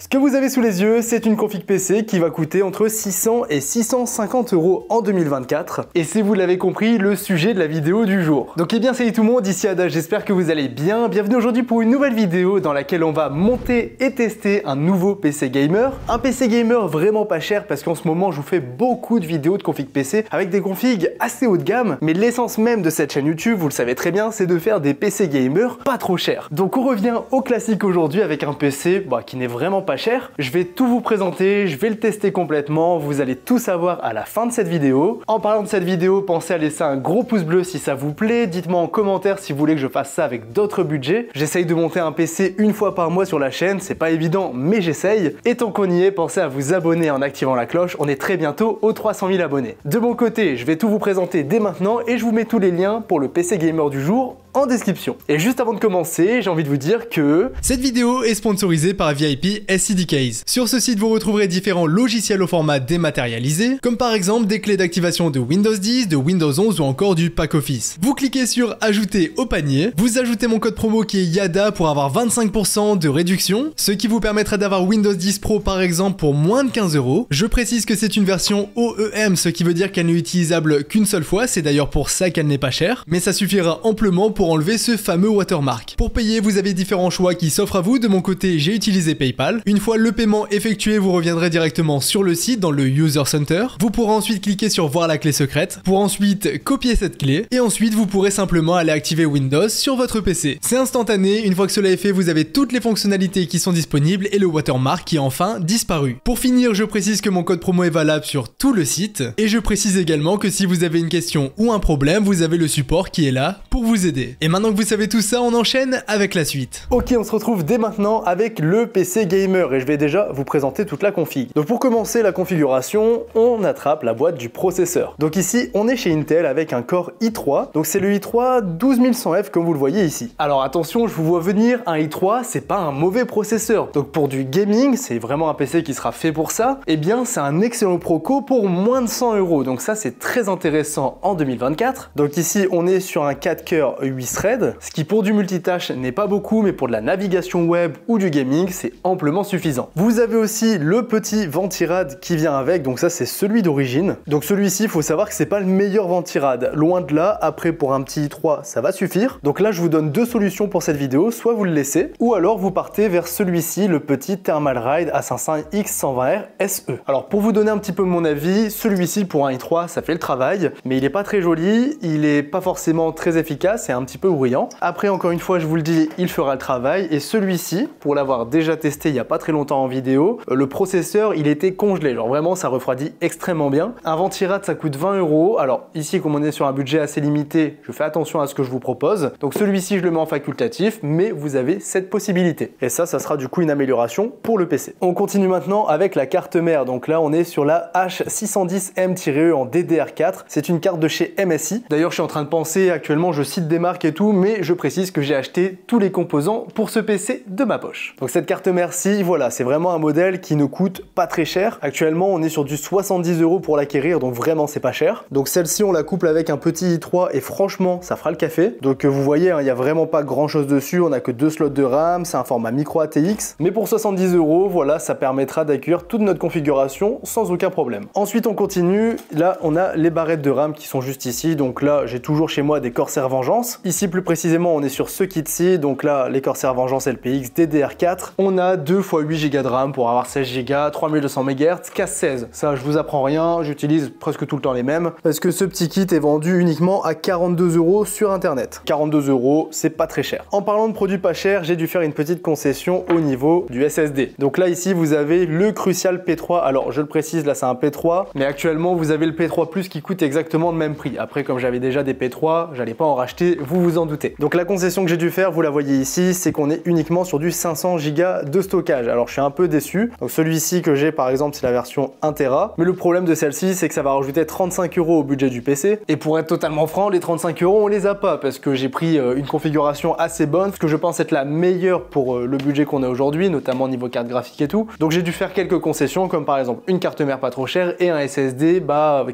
Ce que vous avez sous les yeux, c'est une config PC qui va coûter entre 600 et 650 € en 2024. Et c'est, vous l'avez compris, le sujet de la vidéo du jour. Donc salut tout le monde, ici Ada, j'espère que vous allez bien. Bienvenue aujourd'hui pour une nouvelle vidéo dans laquelle on va monter et tester un nouveau PC gamer. Un PC gamer vraiment pas cher parce qu'en ce moment je vous fais beaucoup de vidéos de config PC avec des configs assez haut de gamme. Mais l'essence même de cette chaîne YouTube, vous le savez très bien, c'est de faire des PC gamers pas trop chers. Donc on revient au classique aujourd'hui avec un PC qui n'est vraiment pas cher. Je vais tout vous présenter, je vais le tester complètement, vous allez tout savoir à la fin de cette vidéo. En parlant de cette vidéo, pensez à laisser un gros pouce bleu si ça vous plaît, dites-moi en commentaire si vous voulez que je fasse ça avec d'autres budgets. J'essaye de monter un PC une fois par mois sur la chaîne, c'est pas évident mais j'essaye. Et tant qu'on y est, pensez à vous abonner en activant la cloche, on est très bientôt aux 300 000 abonnés. De mon côté, je vais tout vous présenter dès maintenant et je vous mets tous les liens pour le PC gamer du jour en description. Et juste avant de commencer, j'ai envie de vous dire que cette vidéo est sponsorisée par VIP SCDKs. Sur ce site, vous retrouverez différents logiciels au format dématérialisé, comme par exemple des clés d'activation de Windows 10, de Windows 11 ou encore du pack Office. Vous cliquez sur ajouter au panier, vous ajoutez mon code promo qui est YADA pour avoir 25% de réduction, ce qui vous permettra d'avoir Windows 10 Pro par exemple pour moins de 15 €. Je précise que c'est une version OEM, ce qui veut dire qu'elle n'est utilisable qu'une seule fois, c'est d'ailleurs pour ça qu'elle n'est pas chère, mais ça suffira amplement pour enlever ce fameux watermark. Pour payer, vous avez différents choix qui s'offrent à vous. De mon côté, j'ai utilisé PayPal. Une fois le paiement effectué, vous reviendrez directement sur le site dans le User Center. Vous pourrez ensuite cliquer sur voir la clé secrète pour ensuite copier cette clé et ensuite vous pourrez simplement aller activer Windows sur votre PC. C'est instantané. Une fois que cela est fait, vous avez toutes les fonctionnalités qui sont disponibles et le watermark qui est enfin disparu. Pour finir, je précise que mon code promo est valable sur tout le site et je précise également que si vous avez une question ou un problème, vous avez le support qui est là pour vous aider. Et maintenant que vous savez tout ça, on enchaîne avec la suite. Ok, on se retrouve dès maintenant avec le PC gamer et je vais déjà vous présenter toute la config. Donc pour commencer la configuration, on attrape la boîte du processeur. Donc ici, on est chez Intel avec un Core i3. Donc c'est le i3 12100F comme vous le voyez ici. Alors attention, je vous vois venir, un i3, c'est pas un mauvais processeur. Donc pour du gaming, c'est vraiment un PC qui sera fait pour ça. Eh bien, c'est un excellent proco pour moins de 100 €. Donc ça, c'est très intéressant en 2024. Donc ici, on est sur un 4 cœurs 8 threads, ce qui pour du multitâche n'est pas beaucoup, mais pour de la navigation web ou du gaming, c'est amplement suffisant. Vous avez aussi le petit ventirad qui vient avec, donc ça c'est celui d'origine. Donc celui-ci, il faut savoir que c'est pas le meilleur ventirad, loin de là. Après pour un petit i3, ça va suffire. Donc là, je vous donne deux solutions pour cette vidéo, soit vous le laissez, ou alors vous partez vers celui-ci, le petit Thermalride A500 X120R SE. Alors pour vous donner un petit peu mon avis, celui-ci pour un i3, ça fait le travail, mais il est pas très joli, il est pas forcément très efficace, c'est un petit peu bruyant. Après, encore une fois, je vous le dis, il fera le travail. Et celui-ci, pour l'avoir déjà testé il n'y a pas très longtemps en vidéo, le processeur, il était congelé. Genre vraiment, ça refroidit extrêmement bien. Un ventirad, ça coûte 20 €. Alors ici, comme on est sur un budget assez limité, je fais attention à ce que je vous propose. Donc celui-ci, je le mets en facultatif, mais vous avez cette possibilité. Et ça sera du coup une amélioration pour le PC. On continue maintenant avec la carte mère. Donc là, on est sur la H610M-E en DDR4. C'est une carte de chez MSI. D'ailleurs, je suis en train de penser, actuellement, je cite des marques et tout, mais je précise que j'ai acheté tous les composants pour ce PC de ma poche. Donc cette carte mère-ci, voilà, c'est vraiment un modèle qui ne coûte pas très cher. Actuellement, on est sur du 70 € pour l'acquérir, donc vraiment c'est pas cher. Donc celle-ci, on la couple avec un petit i3 et franchement, ça fera le café. Donc vous voyez, il n'y a vraiment pas grand-chose dessus, on a que 2 slots de RAM, c'est un format micro ATX. Mais pour 70 €, voilà, ça permettra d'accueillir toute notre configuration sans aucun problème. Ensuite, on continue. Là, on a les barrettes de RAM qui sont juste ici. Donc là, j'ai toujours chez moi des Corsair Vengeance. Ici, plus précisément, on est sur ce kit-ci, donc là, les Corsair Vengeance LPX DDR4. On a 2 x 8 Go de RAM pour avoir 16 Go, 3200 MHz, casse 16. Ça, je vous apprends rien, j'utilise presque tout le temps les mêmes, parce que ce petit kit est vendu uniquement à 42 € sur internet. 42 €, c'est pas très cher. En parlant de produits pas chers, j'ai dû faire une petite concession au niveau du SSD. Donc là, ici, vous avez le Crucial P3. Alors, je le précise, là, c'est un P3, mais actuellement, vous avez le P3 Plus qui coûte exactement le même prix. Après, comme j'avais déjà des P3, j'allais pas en racheter, vous vous en doutez. Donc la concession que j'ai dû faire, vous la voyez ici, c'est qu'on est uniquement sur du 500 Go de stockage. Alors je suis un peu déçu. Donc celui-ci que j'ai par exemple, c'est la version 1 Tera. Mais le problème de celle-ci, c'est que ça va rajouter 35 € au budget du PC. Et pour être totalement franc, les 35 €, on les a pas parce que j'ai pris une configuration assez bonne, ce que je pense être la meilleure pour le budget qu'on a aujourd'hui, notamment niveau carte graphique et tout. Donc j'ai dû faire quelques concessions, comme par exemple une carte mère pas trop chère et un SSD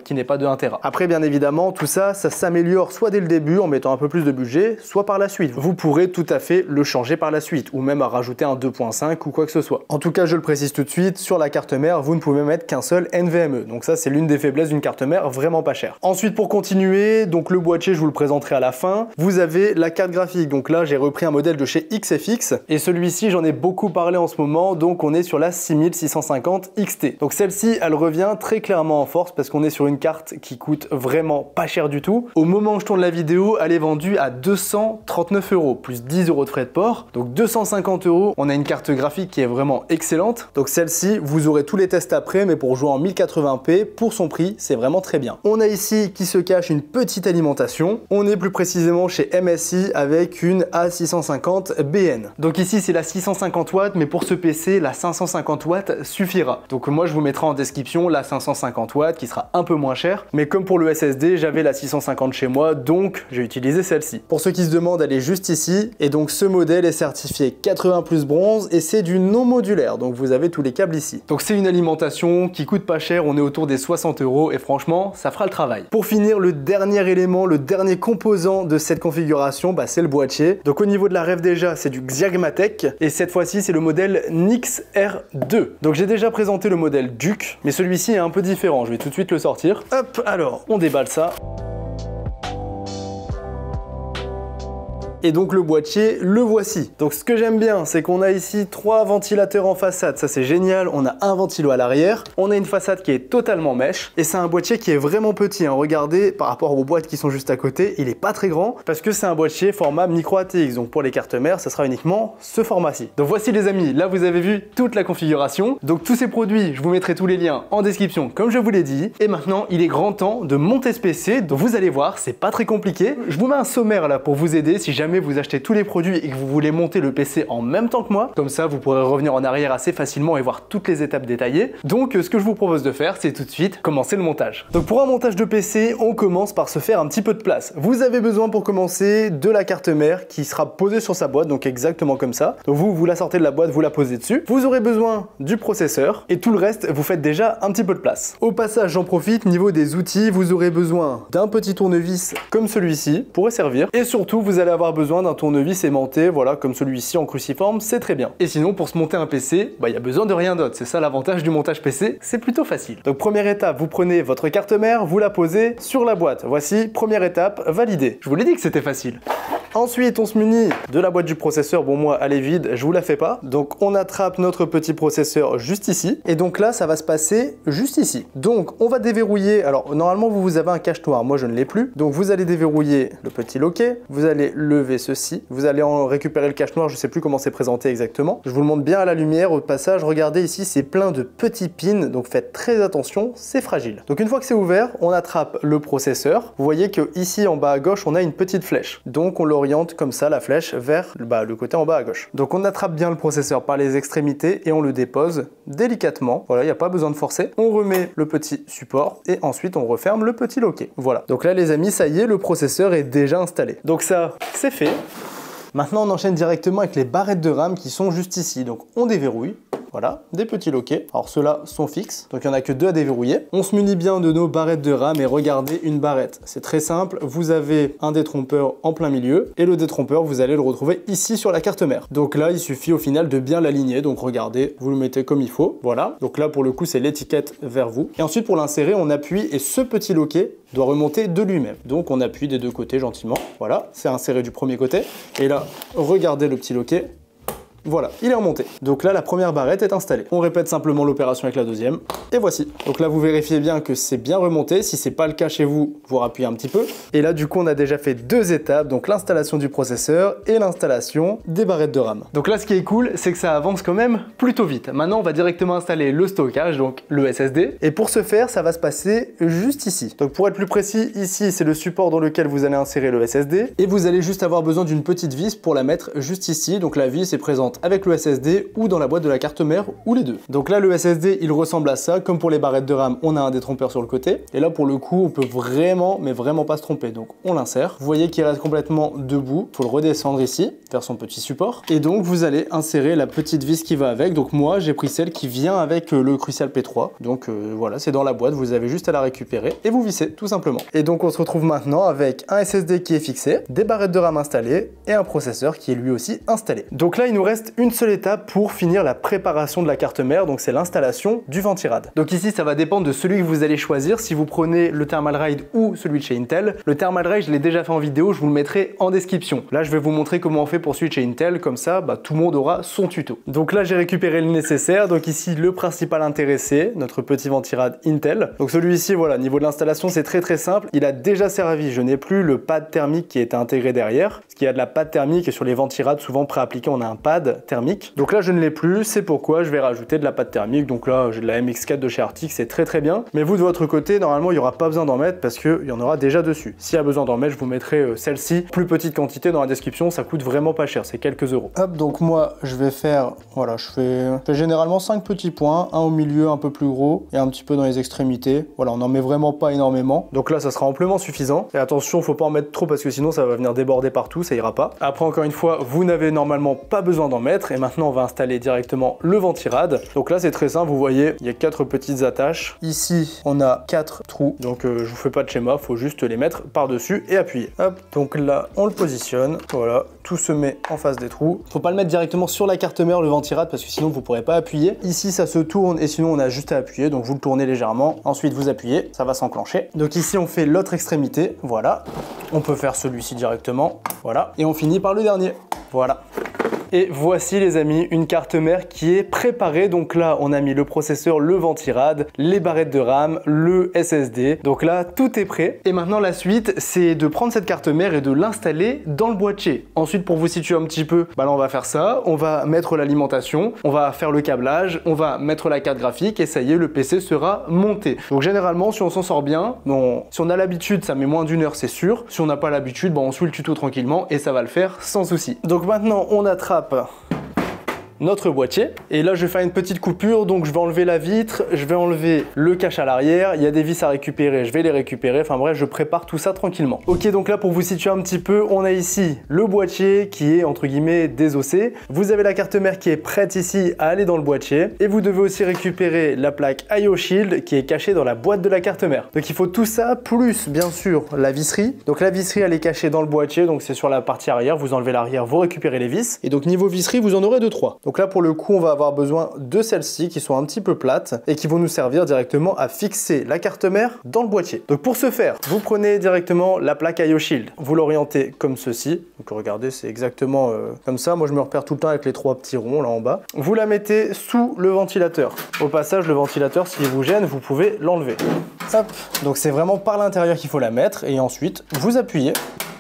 qui n'est pas de 1 Tera. Après, bien évidemment, tout ça, ça s'améliore soit dès le début en mettant un peu plus de budget, soit par la suite. Vous pourrez tout à fait le changer par la suite, ou même à rajouter un 2.5 ou quoi que ce soit. En tout cas, je le précise tout de suite, sur la carte mère, vous ne pouvez mettre qu'un seul NVMe. Donc ça, c'est l'une des faiblesses d'une carte mère vraiment pas chère. Ensuite, pour continuer, donc le boîtier, je vous le présenterai à la fin. Vous avez la carte graphique. Donc là, j'ai repris un modèle de chez XFX. Et celui-ci, j'en ai beaucoup parlé en ce moment. Donc on est sur la 6650 XT. Donc celle-ci, elle revient très clairement en force parce qu'on est sur une carte qui coûte vraiment pas cher du tout. Au moment où je tourne la vidéo, elle est vendue à 239 €, plus 10 € de frais de port. Donc 250 €. On a une carte graphique qui est vraiment excellente. Donc celle-ci, vous aurez tous les tests après, mais pour jouer en 1080p, pour son prix, c'est vraiment très bien. On a ici qui se cache une petite alimentation. On est plus précisément chez MSI avec une A650 BN. Donc ici, c'est la 650 watts, mais pour ce PC, la 550 watts suffira. Donc moi, je vous mettrai en description la 550 watts qui sera un peu moins chère. Mais comme pour le SSD, j'avais la 650 chez moi, donc j'ai utilisé celle-ci. Pour ceux qui se demandent, elle est juste ici. Et donc ce modèle est certifié 80 plus bronze et c'est du non modulaire. Donc vous avez tous les câbles ici. Donc c'est une alimentation qui coûte pas cher. On est autour des 60 € et franchement, ça fera le travail. Pour finir, le dernier élément, le dernier composant de cette configuration, c'est le boîtier. Donc au niveau de la rêve déjà, c'est du Xiagmatech et cette fois-ci, c'est le modèle Nix R2. Donc j'ai déjà présenté le modèle Duke, mais celui-ci est un peu différent. Je vais tout de suite le sortir. Hop, alors, on déballe ça. Et donc le boîtier, le voici. Donc ce que j'aime bien, c'est qu'on a ici 3 ventilateurs en façade, ça c'est génial. On a un ventilo à l'arrière, on a une façade qui est totalement mèche, et c'est un boîtier qui est vraiment petit, hein. Regardez, par rapport aux boîtes qui sont juste à côté, il est pas très grand, parce que c'est un boîtier format micro ATX, donc pour les cartes mères, ça sera uniquement ce format-ci. Donc voici les amis, là vous avez vu toute la configuration. Donc tous ces produits, je vous mettrai tous les liens en description, comme je vous l'ai dit. Et maintenant, il est grand temps de monter ce PC, donc vous allez voir, c'est pas très compliqué. Je vous mets un sommaire là pour vous aider, si jamais vous achetez tous les produits et que vous voulez monter le PC en même temps que moi, comme ça vous pourrez revenir en arrière assez facilement et voir toutes les étapes détaillées. Donc ce que je vous propose de faire, c'est tout de suite commencer le montage. Donc pour un montage de PC, on commence par se faire un petit peu de place. Vous avez besoin pour commencer de la carte mère qui sera posée sur sa boîte, donc exactement comme ça. Donc vous la sortez de la boîte, vous la posez dessus. Vous aurez besoin du processeur et tout le reste, vous faites déjà un petit peu de place. Au passage, j'en profite, niveau des outils, vous aurez besoin d'un petit tournevis comme celui-ci, pourrait servir. Et surtout, vous allez avoir besoin d'un tournevis aimanté, voilà, comme celui-ci en cruciforme, c'est très bien. Et sinon, pour se monter un PC, il y a besoin de rien d'autre. C'est ça l'avantage du montage PC, c'est plutôt facile. Donc première étape, vous prenez votre carte mère, vous la posez sur la boîte. Voici, première étape, validée. Je vous l'ai dit que c'était facile. Ensuite, on se munit de la boîte du processeur. Bon, moi, elle est vide, je vous la fais pas. Donc, on attrape notre petit processeur juste ici. Et donc là, ça va se passer juste ici. Donc, on va déverrouiller. Alors, normalement, vous avez un cache noir. Moi, je ne l'ai plus. Donc, vous allez déverrouiller le petit loquet. Vous allez lever ceci. Vous allez en récupérer le cache noir. Je sais plus comment c'est présenté exactement. Je vous le montre bien à la lumière. Au passage, regardez ici, c'est plein de petits pins. Donc, faites très attention, c'est fragile. Donc, une fois que c'est ouvert, on attrape le processeur. Vous voyez que ici, en bas à gauche, on a une petite flèche. Donc, on l'oriente comme ça la flèche vers le côté en bas à gauche. Donc on attrape bien le processeur par les extrémités et on le dépose délicatement. Voilà, il n'y a pas besoin de forcer. On remet le petit support et ensuite on referme le petit loquet. Voilà. Donc là les amis, ça y est, le processeur est déjà installé. Donc ça, c'est fait. Maintenant on enchaîne directement avec les barrettes de RAM qui sont juste ici. Donc on déverrouille. Voilà, des petits loquets. Alors ceux-là sont fixes, donc il n'y en a que 2 à déverrouiller. On se munit bien de nos barrettes de RAM et regardez une barrette. C'est très simple, vous avez un détrompeur en plein milieu et le détrompeur, vous allez le retrouver ici sur la carte mère. Donc là, il suffit au final de bien l'aligner. Donc regardez, vous le mettez comme il faut. Voilà, donc là pour le coup, c'est l'étiquette vers vous. Et ensuite pour l'insérer, on appuie et ce petit loquet doit remonter de lui-même. Donc on appuie des deux côtés gentiment. Voilà, c'est inséré du premier côté. Et là, regardez le petit loquet. Voilà, il est remonté. Donc là, la première barrette est installée. On répète simplement l'opération avec la deuxième. Et voici. Donc là, vous vérifiez bien que c'est bien remonté. Si c'est pas le cas chez vous, vous rappuyez un petit peu. Et là, du coup, on a déjà fait 2 étapes. Donc l'installation du processeur et l'installation des barrettes de RAM. Donc là, ce qui est cool, c'est que ça avance quand même plutôt vite. Maintenant, on va directement installer le stockage, donc le SSD. Et pour ce faire, ça va se passer juste ici. Donc pour être plus précis, ici, c'est le support dans lequel vous allez insérer le SSD. Et vous allez juste avoir besoin d'une petite vis pour la mettre juste ici. Donc la vis est présentée l'alimente avec le SSD ou dans la boîte de la carte mère ou les deux. Donc là le SSD il ressemble à ça, comme pour les barrettes de RAM on a un détrompeur sur le côté et là pour le coup on peut vraiment mais vraiment pas se tromper. Donc on l'insère, vous voyez qu'il reste complètement debout, faut le redescendre ici vers son petit support et donc vous allez insérer la petite vis qui va avec. Donc moi j'ai pris celle qui vient avec le Crucial P3, donc voilà, c'est dans la boîte, vous avez juste à la récupérer et vous vissez tout simplement. Et donc on se retrouve maintenant avec un SSD qui est fixé, des barrettes de RAM installées et un processeur qui est lui aussi installé. Donc là il nous reste une seule étape pour finir la préparation de la carte mère, donc c'est l'installation du Ventirad. Donc ici ça va dépendre de celui que vous allez choisir, si vous prenez le Thermalright ou celui de chez Intel. Le Thermalright je l'ai déjà fait en vidéo, je vous le mettrai en description. Là je vais vous montrer comment on fait pour celui de chez Intel, comme ça tout le monde aura son tuto. Donc là j'ai récupéré le nécessaire, donc ici le principal intéressé, notre petit Ventirad Intel. Donc celui-ci voilà, niveau de l'installation c'est très simple, il a déjà servi, je n'ai plus le pad thermique qui est intégré derrière, parce qu'il y a de la pâte thermique et sur les Ventirad souvent préappliqués on a un pad thermique. Donc là je ne l'ai plus, c'est pourquoi je vais rajouter de la pâte thermique. Donc là j'ai de la MX4 de chez Arctic, c'est très bien, mais vous de votre côté normalement il n'y aura pas besoin d'en mettre parce qu'il y en aura déjà dessus. S'il y a besoin d'en mettre je vous mettrai celle-ci, plus petite quantité dans la description, ça coûte vraiment pas cher, c'est quelques euros. Hop, donc moi je vais faire, voilà, je fais généralement 5 petits points, un au milieu un peu plus gros et un petit peu dans les extrémités. Voilà, on n'en met vraiment pas énormément, donc là ça sera amplement suffisant. Et attention, faut pas en mettre trop parce que sinon ça va venir déborder partout, ça ira pas. Après encore une fois, vous n'avez normalement pas besoin d'en mettre et maintenant on va installer directement le Ventirad. Donc là c'est très simple, vous voyez, il y a 4 petites attaches. Ici on a 4 trous, donc je vous fais pas de schéma, faut juste les mettre par-dessus et appuyer. Hop, donc là on le positionne, voilà, tout se met en face des trous. Faut pas le mettre directement sur la carte mère le Ventirad parce que sinon vous pourrez pas appuyer. Ici ça se tourne et sinon on a juste à appuyer, donc vous le tournez légèrement, ensuite vous appuyez, ça va s'enclencher. Donc ici on fait l'autre extrémité, voilà. On peut faire celui-ci directement, voilà. Et on finit par le dernier, voilà. Et voici les amis, une carte mère qui est préparée. Donc là, on a mis le processeur, le Ventirad, les barrettes de RAM, le SSD. Donc là, tout est prêt. Et maintenant, la suite, c'est de prendre cette carte mère et de l'installer dans le boîtier. Ensuite, pour vous situer un petit peu, là, on va faire ça. On va mettre l'alimentation, on va faire le câblage, on va mettre la carte graphique et ça y est, le PC sera monté. Donc généralement, si on s'en sort bien, bon, si on a l'habitude, ça met moins d'1 heure, c'est sûr. Si on n'a pas l'habitude, bon, on suit le tuto tranquillement et ça va le faire sans souci. Donc maintenant, on attrape notre boîtier et là je vais faire une petite coupure, donc je vais enlever la vitre, je vais enlever le cache à l'arrière, il y a des vis à récupérer, je vais les récupérer, enfin bref je prépare tout ça tranquillement. Ok, donc là pour vous situer un petit peu, on a ici le boîtier qui est entre guillemets désossé, vous avez la carte mère qui est prête ici à aller dans le boîtier et vous devez aussi récupérer la plaque IO Shield qui est cachée dans la boîte de la carte mère. Donc il faut tout ça plus bien sûr la visserie, donc la visserie elle est cachée dans le boîtier, donc c'est sur la partie arrière, vous enlevez l'arrière, vous récupérez les vis et donc niveau visserie vous en aurez 2-3. Donc là pour le coup on va avoir besoin de celles-ci qui sont un petit peu plates et qui vont nous servir directement à fixer la carte mère dans le boîtier. Donc pour ce faire, vous prenez directement la plaque IO Shield, vous l'orientez comme ceci, donc regardez c'est exactement comme ça, moi je me repère tout le temps avec les 3 petits ronds là en bas. Vous la mettez sous le ventilateur. Au passage le ventilateur s'il vous gêne vous pouvez l'enlever. Hop, donc c'est vraiment par l'intérieur qu'il faut la mettre et ensuite vous appuyez.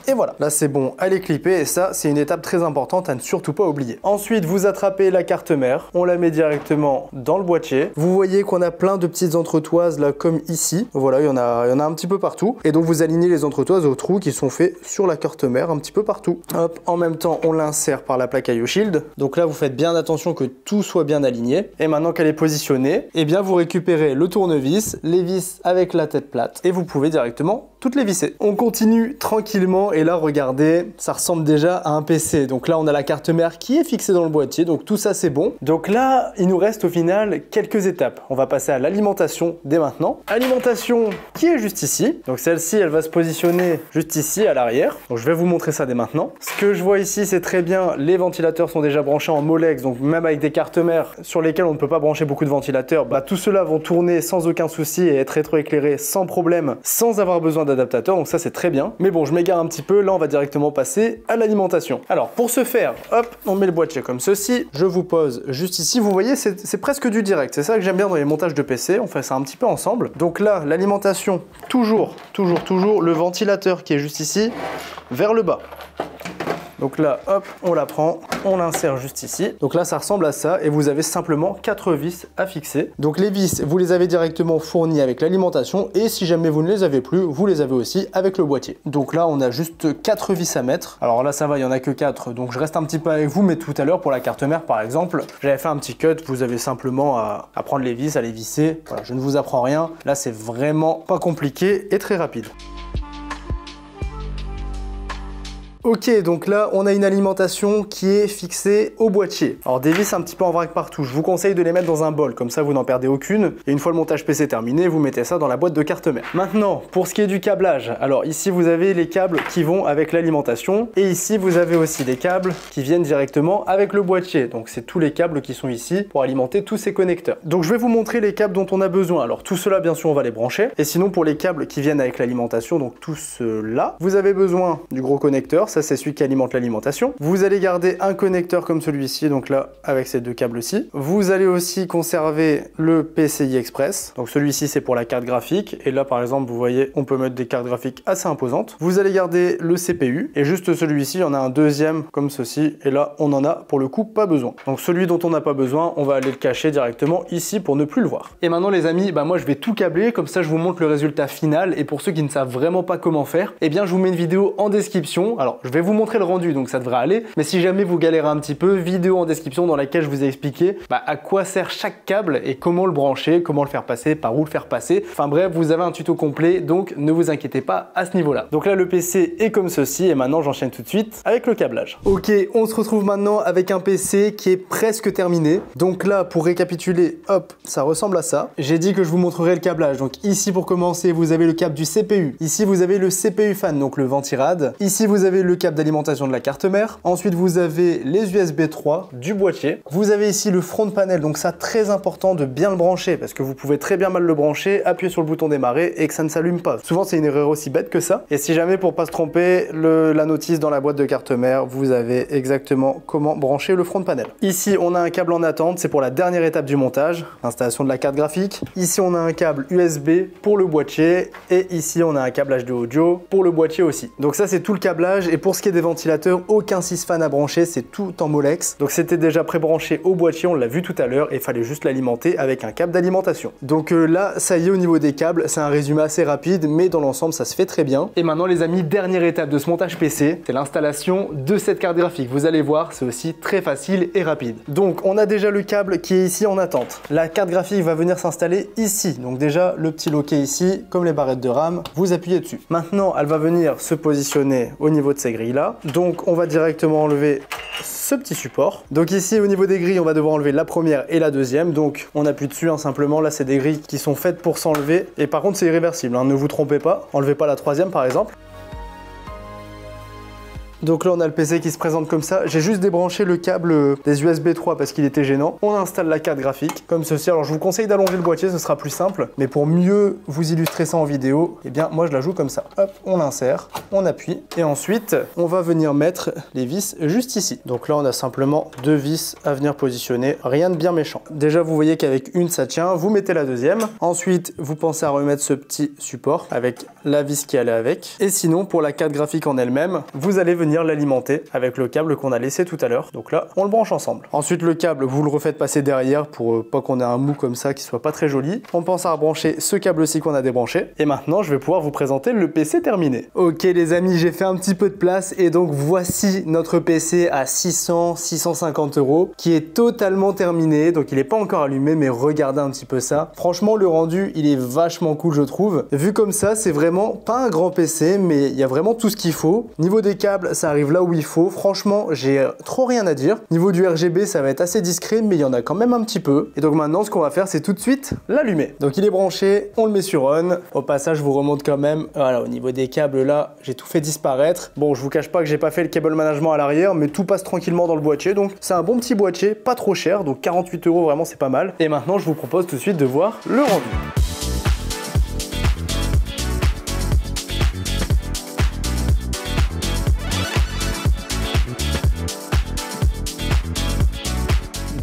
Et voilà, là c'est bon, elle est clippée et ça c'est une étape très importante à ne surtout pas oublier. Ensuite vous attrapez la carte mère, on la met directement dans le boîtier. Vous voyez qu'on a plein de petites entretoises là comme ici. Voilà, il y en a un petit peu partout. Et donc vous alignez les entretoises aux trous qui sont faits sur la carte mère un petit peu partout. Hop, en même temps on l'insère par la plaque IO Shield. Donc là vous faites bien attention que tout soit bien aligné. Et maintenant qu'elle est positionnée, eh bien vous récupérez le tournevis, les vis avec la tête plate et vous pouvez directement toutes les visser. On continue tranquillement et là regardez, ça ressemble déjà à un PC. Donc là on a la carte mère qui est fixée dans le boîtier, donc tout ça c'est bon. Donc là il nous reste au final quelques étapes. On va passer à l'alimentation dès maintenant. Alimentation qui est juste ici. Donc celle-ci elle va se positionner juste ici à l'arrière. Donc je vais vous montrer ça dès maintenant. Ce que je vois ici c'est très bien, les ventilateurs sont déjà branchés en Molex, donc même avec des cartes mères sur lesquelles on ne peut pas brancher beaucoup de ventilateurs, tout cela vont tourner sans aucun souci et être rétroéclairés sans problème, sans avoir besoin d'adaptateur, donc ça c'est très bien. Mais bon, je m'égare un petit peu, là on va directement passer à l'alimentation. Alors pour ce faire, hop, on met le boîtier comme ceci, je vous pose juste ici, vous voyez c'est presque du direct, c'est ça que j'aime bien dans les montages de PC, on fait ça un petit peu ensemble. Donc là, l'alimentation, toujours le ventilateur qui est juste ici, vers le bas. Donc là, hop, on la prend, on l'insère juste ici. Donc là, ça ressemble à ça et vous avez simplement 4 vis à fixer. Donc les vis, vous les avez directement fournies avec l'alimentation et si jamais vous ne les avez plus, vous les avez aussi avec le boîtier. Donc là, on a juste 4 vis à mettre. Alors là, ça va, il y en a que 4, donc je reste un petit peu avec vous, mais tout à l'heure, pour la carte mère, par exemple, j'avais fait un petit cut, vous avez simplement à prendre les vis, à les visser. Voilà, je ne vous apprends rien. Là, c'est vraiment pas compliqué et très rapide. Ok, donc là, on a une alimentation qui est fixée au boîtier. Alors des vis un petit peu en vrac partout, je vous conseille de les mettre dans un bol, comme ça vous n'en perdez aucune. Et une fois le montage PC terminé, vous mettez ça dans la boîte de carte mère. Maintenant, pour ce qui est du câblage, alors ici vous avez les câbles qui vont avec l'alimentation. Et ici vous avez aussi des câbles qui viennent directement avec le boîtier. Donc c'est tous les câbles qui sont ici pour alimenter tous ces connecteurs. Donc je vais vous montrer les câbles dont on a besoin. Alors tout cela, bien sûr, on va les brancher. Et sinon pour les câbles qui viennent avec l'alimentation, donc tout cela, vous avez besoin du gros connecteur. Ça, c'est celui qui alimente l'alimentation. Vous allez garder un connecteur comme celui-ci, donc là, avec ces deux câbles-ci. Vous allez aussi conserver le PCI Express. Donc celui-ci, c'est pour la carte graphique. Et là, par exemple, vous voyez, on peut mettre des cartes graphiques assez imposantes. Vous allez garder le CPU. Et juste celui-ci, on a un deuxième comme ceci. Et là, on en a, pour le coup, pas besoin. Donc celui dont on n'a pas besoin, on va aller le cacher directement ici pour ne plus le voir. Et maintenant, les amis, moi, je vais tout câbler. Comme ça, je vous montre le résultat final. Et pour ceux qui ne savent vraiment pas comment faire, eh bien, je vous mets une vidéo en description. Alors, je vais vous montrer le rendu, donc ça devrait aller. Mais si jamais vous galérez un petit peu, vidéo en description dans laquelle je vous ai expliqué à quoi sert chaque câble et comment le brancher, comment le faire passer, par où le faire passer. Enfin bref, vous avez un tuto complet, donc ne vous inquiétez pas à ce niveau-là. Donc là, le PC est comme ceci et maintenant, j'enchaîne tout de suite avec le câblage. Ok, on se retrouve maintenant avec un PC qui est presque terminé. Donc là, pour récapituler, hop, ça ressemble à ça. J'ai dit que je vous montrerai le câblage. Donc ici, pour commencer, vous avez le câble du CPU. Ici, vous avez le CPU fan, donc le ventirad. Ici, vous avez le câble d'alimentation de la carte mère. Ensuite, vous avez les USB 3 du boîtier. Vous avez ici le front panel, donc ça, très important de bien le brancher parce que vous pouvez très bien mal le brancher, appuyer sur le bouton démarrer et que ça ne s'allume pas. Souvent, c'est une erreur aussi bête que ça. Et si jamais, pour pas se tromper, la notice dans la boîte de carte mère, vous avez exactement comment brancher le front panel. Ici, on a un câble en attente, c'est pour la dernière étape du montage, l'installation de la carte graphique. Ici, on a un câble USB pour le boîtier et ici, on a un câble HD audio pour le boîtier aussi. Donc ça, c'est tout le câblage. Et pour ce qui est des ventilateurs, aucun 6 fan à brancher, c'est tout en Molex. Donc c'était déjà pré-branché au boîtier, on l'a vu tout à l'heure, et il fallait juste l'alimenter avec un câble d'alimentation. Donc là, ça y est, au niveau des câbles, c'est un résumé assez rapide, mais dans l'ensemble, ça se fait très bien. Et maintenant, les amis, dernière étape de ce montage PC, c'est l'installation de cette carte graphique. Vous allez voir, c'est aussi très facile et rapide. Donc on a déjà le câble qui est ici en attente. La carte graphique va venir s'installer ici. Donc déjà, le petit loquet ici, comme les barrettes de RAM, vous appuyez dessus. Maintenant, elle va venir se positionner au niveau de ces grilles-là. Donc on va directement enlever ce petit support. Donc ici, au niveau des grilles, on va devoir enlever la première et la deuxième. Donc on appuie dessus, simplement. Là, c'est des grilles qui sont faites pour s'enlever. Et par contre, c'est irréversible, ne vous trompez pas. Enlevez pas la troisième, par exemple. Donc là, on a le PC qui se présente comme ça. J'ai juste débranché le câble des USB 3 parce qu'il était gênant. On installe la carte graphique comme ceci. Alors, je vous conseille d'allonger le boîtier, ce sera plus simple. Mais pour mieux vous illustrer ça en vidéo, eh bien, moi, je la joue comme ça. Hop, on l'insère, on appuie. Et ensuite, on va venir mettre les vis juste ici. Donc là, on a simplement deux vis à venir positionner. Rien de bien méchant. Déjà, vous voyez qu'avec une, ça tient. Vous mettez la deuxième. Ensuite, vous pensez à remettre ce petit support avec la vis qui allait avec. Et sinon, pour la carte graphique en elle-même, vous allez venir l'alimenter avec le câble qu'on a laissé tout à l'heure. Donc là, on le branche ensemble. Ensuite, le câble, vous le refaites passer derrière pour pas qu'on ait un mou comme ça qui soit pas très joli. On pense à rebrancher ce câble-ci qu'on a débranché. Et maintenant, je vais pouvoir vous présenter le PC terminé. Ok les amis, j'ai fait un petit peu de place et donc voici notre PC à 650 € qui est totalement terminé. Donc il est pas encore allumé, mais regardez un petit peu ça. Franchement, le rendu, il est vachement cool, je trouve. Vu comme ça, c'est vraiment pas un grand PC, mais il y a vraiment tout ce qu'il faut. Niveau des câbles, ça arrive là où il faut. Franchement, j'ai trop rien à dire. Niveau du RGB, ça va être assez discret, mais il y en a quand même un petit peu. Et donc maintenant, ce qu'on va faire, c'est tout de suite l'allumer. Donc il est branché, on le met sur on. Au passage, je vous remonte quand même. Voilà, au niveau des câbles là, j'ai tout fait disparaître. Bon, je vous cache pas que j'ai pas fait le cable management à l'arrière, mais tout passe tranquillement dans le boîtier. Donc c'est un bon petit boîtier, pas trop cher. Donc 48 €, vraiment, c'est pas mal. Et maintenant, je vous propose tout de suite de voir le rendu.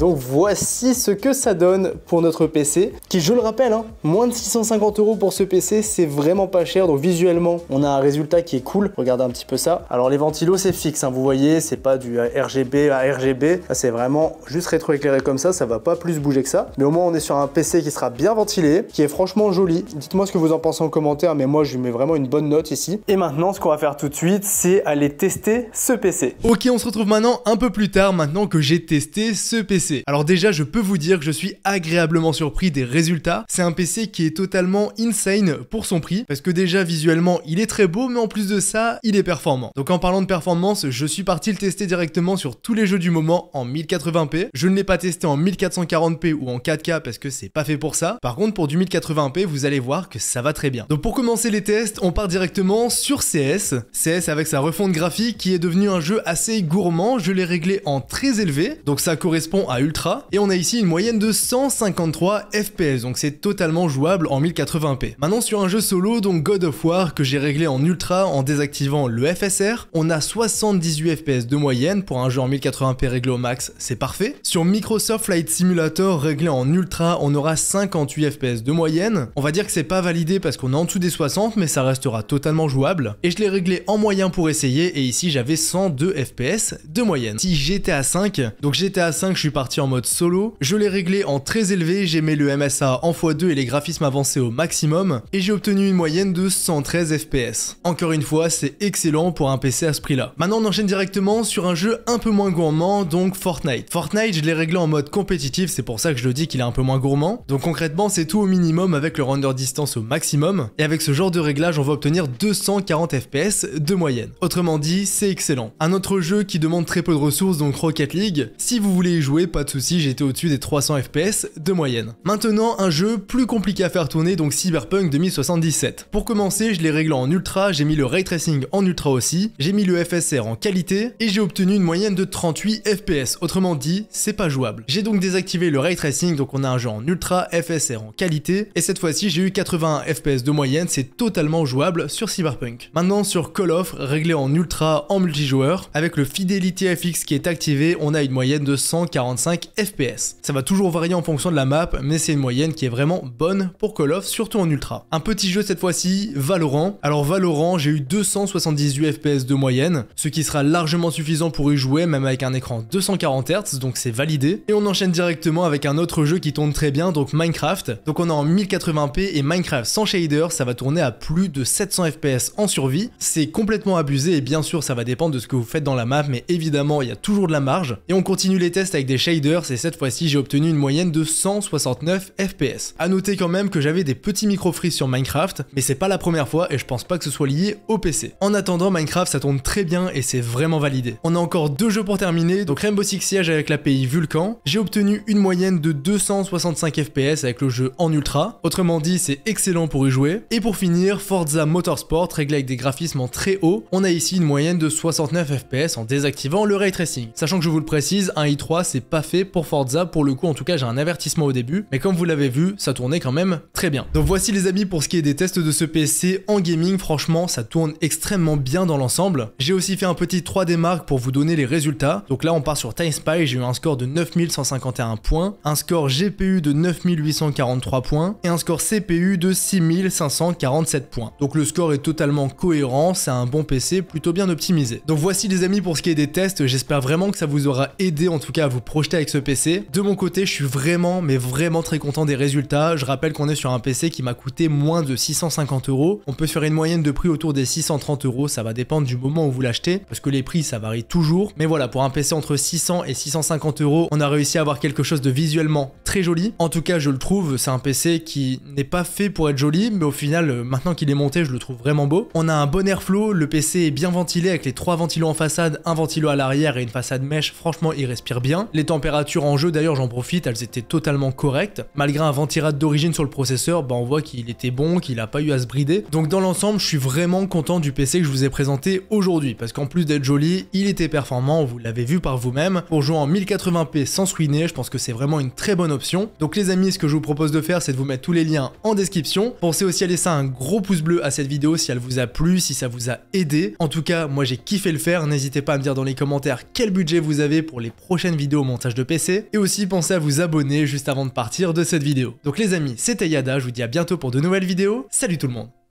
Donc voici ce que ça donne pour notre PC, qui je le rappelle, hein, moins de 650 € pour ce PC, c'est vraiment pas cher. Donc visuellement, on a un résultat qui est cool. Regardez un petit peu ça. Alors les ventilos, c'est fixe, hein, vous voyez, c'est pas du RGB à RGB. C'est vraiment juste rétroéclairé comme ça va pas plus bouger que ça. Mais au moins, on est sur un PC qui sera bien ventilé, qui est franchement joli. Dites-moi ce que vous en pensez en commentaire, mais moi, je lui mets vraiment une bonne note ici. Et maintenant, ce qu'on va faire tout de suite, c'est aller tester ce PC. Ok, on se retrouve maintenant un peu plus tard, maintenant que j'ai testé ce PC. Alors déjà, je peux vous dire que je suis agréablement surpris des résultats. C'est un PC qui est totalement insane pour son prix, parce que déjà, visuellement, il est très beau, mais en plus de ça, il est performant. Donc en parlant de performance, je suis parti le tester directement sur tous les jeux du moment en 1080p. Je ne l'ai pas testé en 1440p ou en 4K parce que c'est pas fait pour ça. Par contre, pour du 1080p, vous allez voir que ça va très bien. Donc pour commencer les tests, on part directement sur CS. CS avec sa refonte graphique qui est devenu un jeu assez gourmand. Je l'ai réglé en très élevé, donc ça correspond à Ultra. Et on a ici une moyenne de 153 FPS, donc c'est totalement jouable en 1080p. Maintenant sur un jeu solo, donc God of War, que j'ai réglé en Ultra en désactivant le FSR, on a 78 FPS de moyenne. Pour un jeu en 1080p réglé au max, c'est parfait. Sur Microsoft Flight Simulator réglé en Ultra, on aura 58 FPS de moyenne. On va dire que c'est pas validé parce qu'on est en dessous des 60, mais ça restera totalement jouable. Et je l'ai réglé en moyen pour essayer, et ici j'avais 102 FPS de moyenne. Si GTA 5, donc GTA 5, je suis parti en mode solo, je l'ai réglé en très élevé, j'ai mis le MSA en x2 et les graphismes avancés au maximum, et j'ai obtenu une moyenne de 113 FPS. Encore une fois, c'est excellent pour un PC à ce prix-là. Maintenant, on enchaîne directement sur un jeu un peu moins gourmand, donc Fortnite. Fortnite, je l'ai réglé en mode compétitif, c'est pour ça que je le dis qu'il est un peu moins gourmand. Donc concrètement, c'est tout au minimum avec le render distance au maximum, et avec ce genre de réglage, on va obtenir 240 FPS de moyenne. Autrement dit, c'est excellent. Un autre jeu qui demande très peu de ressources, donc Rocket League. Si vous voulez y jouer, pas de souci, j'étais au-dessus des 300 FPS de moyenne. Maintenant, un jeu plus compliqué à faire tourner, donc Cyberpunk 2077. Pour commencer, je l'ai réglé en ultra, j'ai mis le ray tracing en ultra aussi, j'ai mis le FSR en qualité, et j'ai obtenu une moyenne de 38 FPS. Autrement dit, c'est pas jouable. J'ai donc désactivé le ray tracing, donc on a un jeu en ultra, FSR en qualité, et cette fois-ci, j'ai eu 81 FPS de moyenne, c'est totalement jouable sur Cyberpunk. Maintenant, sur Call of, réglé en ultra, en multijoueur, avec le Fidelity FX qui est activé, on a une moyenne de 145 FPS. Ça va toujours varier en fonction de la map, mais c'est une moyenne qui est vraiment bonne pour Call of, surtout en ultra. Un petit jeu cette fois-ci, Valorant. Alors Valorant, j'ai eu 278 FPS de moyenne, ce qui sera largement suffisant pour y jouer, même avec un écran 240 Hz, donc c'est validé. Et on enchaîne directement avec un autre jeu qui tourne très bien, donc Minecraft. Donc on est en 1080p et Minecraft sans shader, ça va tourner à plus de 700 FPS en survie. C'est complètement abusé et bien sûr ça va dépendre de ce que vous faites dans la map, mais évidemment il y a toujours de la marge. Et on continue les tests avec des shaders et cette fois-ci j'ai obtenu une moyenne de 169 FPS. A noter quand même que j'avais des petits micro-freeze sur Minecraft, mais c'est pas la première fois et je pense pas que ce soit lié au PC. En attendant, Minecraft ça tourne très bien et c'est vraiment validé. On a encore deux jeux pour terminer, donc Rainbow Six Siege avec l'API Vulkan. J'ai obtenu une moyenne de 265 FPS avec le jeu en ultra. Autrement dit, c'est excellent pour y jouer. Et pour finir, Forza Motorsport réglé avec des graphismes en très haut. On a ici une moyenne de 69 FPS en désactivant le ray tracing. Sachant que je vous le précise, un i3 c'est pas fait pour Forza, pour le coup en tout cas j'ai un avertissement au début, mais comme vous l'avez vu, ça tournait quand même très bien. Donc voici les amis pour ce qui est des tests de ce PC en gaming, franchement ça tourne extrêmement bien dans l'ensemble. J'ai aussi fait un petit 3D Mark pour vous donner les résultats. Donc là on part sur TimeSpy, j'ai eu un score de 9151 points, un score GPU de 9843 points et un score CPU de 6547 points. Donc le score est totalement cohérent, c'est un bon PC plutôt bien optimisé. Donc voici les amis pour ce qui est des tests, j'espère vraiment que ça vous aura aidé en tout cas à vous projeter avec ce PC. De mon côté je suis vraiment mais vraiment très content des résultats. Je rappelle qu'on est sur un PC qui m'a coûté moins de 650 €. On peut faire une moyenne de prix autour des 630 €, ça va dépendre du moment où vous l'achetez parce que les prix ça varie toujours. Mais voilà, pour un PC entre 600 et 650 €, on a réussi à avoir quelque chose de visuellement très joli. En tout cas je le trouve, c'est un PC qui n'est pas fait pour être joli, mais au final maintenant qu'il est monté je le trouve vraiment beau. On a un bon airflow, le PC est bien ventilé avec les 3 ventilos en façade, un ventilo à l'arrière et une façade mesh, franchement il respire bien. Les températures en jeu d'ailleurs j'en profite, elles étaient totalement correctes. Malgré un ventirad d'origine sur le processeur, on voit qu'il était bon, qu'il n'a pas eu à se brider. Donc dans l'ensemble je suis vraiment content du PC que je vous ai présenté aujourd'hui, parce qu'en plus d'être joli, il était performant, vous l'avez vu par vous-même. Pour jouer en 1080p sans se ruiner, je pense que c'est vraiment une très bonne option. Donc les amis, ce que je vous propose de faire, c'est de vous mettre tous les liens en description. Pensez aussi à laisser un gros pouce bleu à cette vidéo si elle vous a plu, si ça vous a aidé. En tout cas, moi j'ai kiffé le faire, n'hésitez pas à me dire dans les commentaires quel budget vous avez pour les prochaines vidéos au montage de PC, et aussi pensez à vous abonner juste avant de partir de cette vidéo. Donc les amis, c'était Yada, je vous dis à bientôt pour de nouvelles vidéos, salut tout le monde.